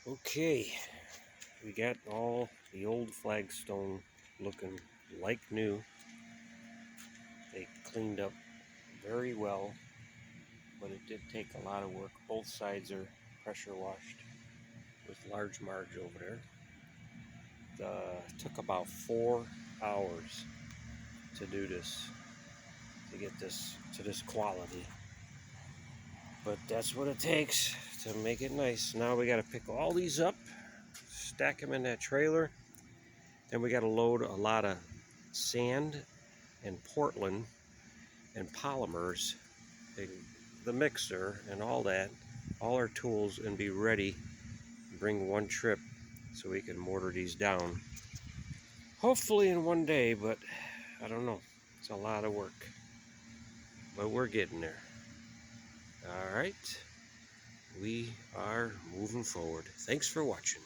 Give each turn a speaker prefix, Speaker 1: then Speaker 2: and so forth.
Speaker 1: Okay, we got all the old flagstone looking like new. They cleaned up very well, but it did take a lot of work. Both sides are pressure washed with large marge over there. Took about 4 hours to do this, to get this to this quality. But that's what it takes to make it nice. Now we got to pick all these up, stack them in that trailer. Then we got to load a lot of sand and Portland and polymers, the mixer and all that, all our tools, and be ready to bring one trip so we can mortar these down. Hopefully in one day, but I don't know. It's a lot of work, but we're getting there. All right, we are moving forward. Thanks for watching.